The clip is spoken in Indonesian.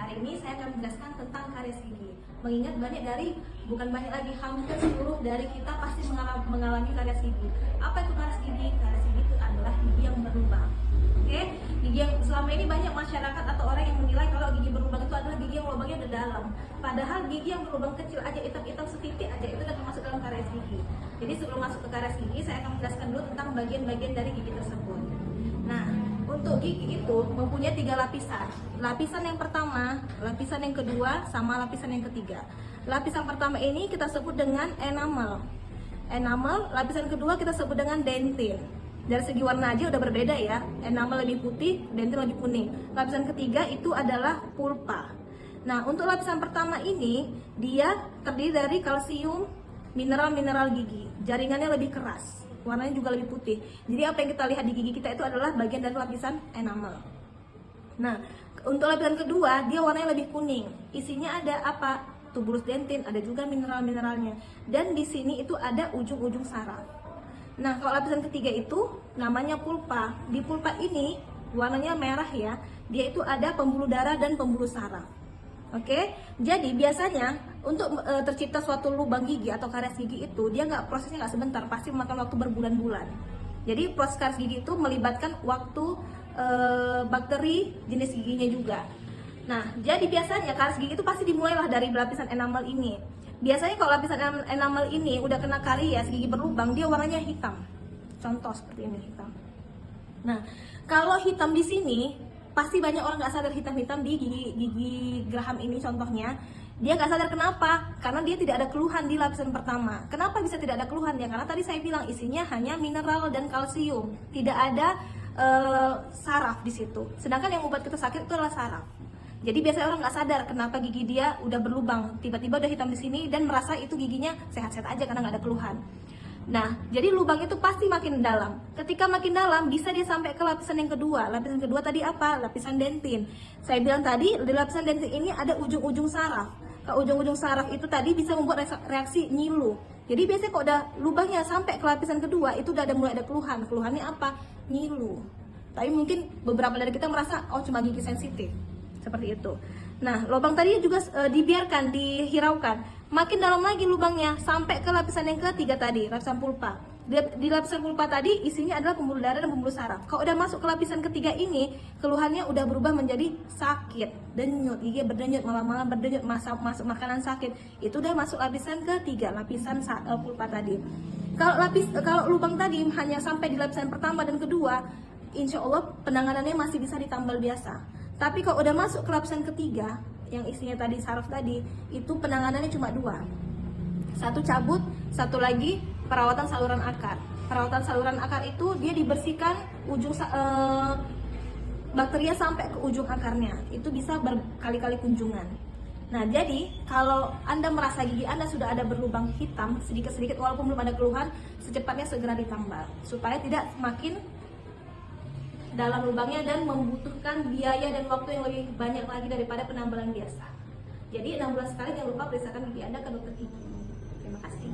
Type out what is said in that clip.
Hari ini saya akan menjelaskan tentang karies gigi. Mengingat bukan banyak lagi, hampir seluruh dari kita pasti mengalami karies gigi. Apa itu karies gigi? Karies gigi itu adalah gigi yang berlubang. Oke, gigi yang selama ini banyak masyarakat atau orang yang menilai kalau gigi berlubang itu adalah gigi yang lubangnya udah dalam. Padahal gigi yang berlubang kecil aja, hitam-hitam setitik aja, itu udah termasuk dalam karies gigi. Jadi sebelum masuk ke karies gigi, saya akan menjelaskan dulu tentang bagian-bagian dari gigi tersebut. Nah, untuk gigi itu mempunyai 3 lapisan. Lapisan yang pertama, lapisan yang kedua, sama lapisan yang ketiga. Lapisan pertama ini kita sebut dengan enamel. Enamel, lapisan kedua kita sebut dengan dentin. Dari segi warna aja udah berbeda ya. Enamel lebih putih, dentin lebih kuning. Lapisan ketiga itu adalah pulpa. Nah, untuk lapisan pertama ini dia terdiri dari kalsium, mineral-mineral gigi. Jaringannya lebih keras, warnanya juga lebih putih. Jadi apa yang kita lihat di gigi kita itu adalah bagian dari lapisan enamel. Nah, untuk lapisan kedua dia warnanya lebih kuning. Isinya ada apa? Tubulus dentin, ada juga mineral-mineralnya. Dan di sini itu ada ujung-ujung saraf. Nah, kalau lapisan ketiga itu namanya pulpa. Di pulpa ini warnanya merah ya. Dia itu ada pembuluh darah dan pembuluh saraf. Oke, jadi biasanya untuk tercipta suatu lubang gigi atau karies gigi itu prosesnya nggak sebentar, pasti memakan waktu berbulan-bulan. Jadi proses karies gigi itu melibatkan waktu bakteri jenis giginya juga. Nah, jadi biasanya karies gigi itu pasti dimulailah dari lapisan enamel ini. Biasanya kalau lapisan enamel ini udah kena karies gigi berlubang, dia warnanya hitam. Contoh seperti ini hitam. Nah, kalau hitam di sini pasti banyak orang nggak sadar hitam-hitam di gigi geraham ini contohnya. Dia nggak sadar kenapa? Karena dia tidak ada keluhan di lapisan pertama. Kenapa bisa tidak ada keluhan ya? Karena tadi saya bilang isinya hanya mineral dan kalsium, tidak ada saraf di situ. Sedangkan yang membuat kita sakit itu adalah saraf. Jadi biasanya orang nggak sadar kenapa gigi dia udah berlubang, tiba-tiba udah hitam di sini dan merasa itu giginya sehat-sehat aja karena nggak ada keluhan. Nah, jadi lubang itu pasti makin dalam. Ketika makin dalam, bisa dia sampai ke lapisan yang kedua. Lapisan kedua tadi apa? Lapisan dentin. Saya bilang tadi, di lapisan dentin ini ada ujung-ujung saraf. Ke ujung-ujung saraf itu tadi bisa membuat reaksi nyilu. Jadi biasanya kalau udah lubangnya sampai ke lapisan kedua, itu udah mulai ada keluhan. Keluhannya apa? Nyilu. Tapi mungkin beberapa dari kita merasa, oh cuma gigi sensitif. Seperti itu. Nah, lubang tadi juga dibiarkan, dihiraukan. Makin dalam lagi lubangnya sampai ke lapisan yang ketiga tadi, lapisan pulpa. Di lapisan pulpa tadi isinya adalah pembuluh darah dan pembuluh saraf. Kalau udah masuk ke lapisan ketiga ini, keluhannya udah berubah menjadi sakit, denyut, gigi berdenyut, malam-malam berdenyut, masuk makanan sakit. Itu udah masuk lapisan ketiga, lapisan pulpa tadi. Kalau lubang tadi hanya sampai di lapisan pertama dan kedua, insya Allah penanganannya masih bisa ditambal biasa. Tapi kalau udah masuk ke lapisan ketiga, yang isinya tadi saraf tadi, itu penanganannya cuma 2. Satu cabut, satu lagi perawatan saluran akar. Perawatan saluran akar itu dia dibersihkan bakterinya sampai ke ujung akarnya. Itu bisa berkali-kali kunjungan. Nah, jadi kalau Anda merasa gigi Anda sudah ada berlubang hitam sedikit-sedikit walaupun belum ada keluhan, secepatnya segera ditambal supaya tidak semakin dalam lubangnya dan membutuhkan biaya dan waktu yang lebih banyak lagi daripada penambalan biasa. Jadi 6 bulan sekali jangan lupa periksakan gigi Anda ke dokter gigi. Terima kasih.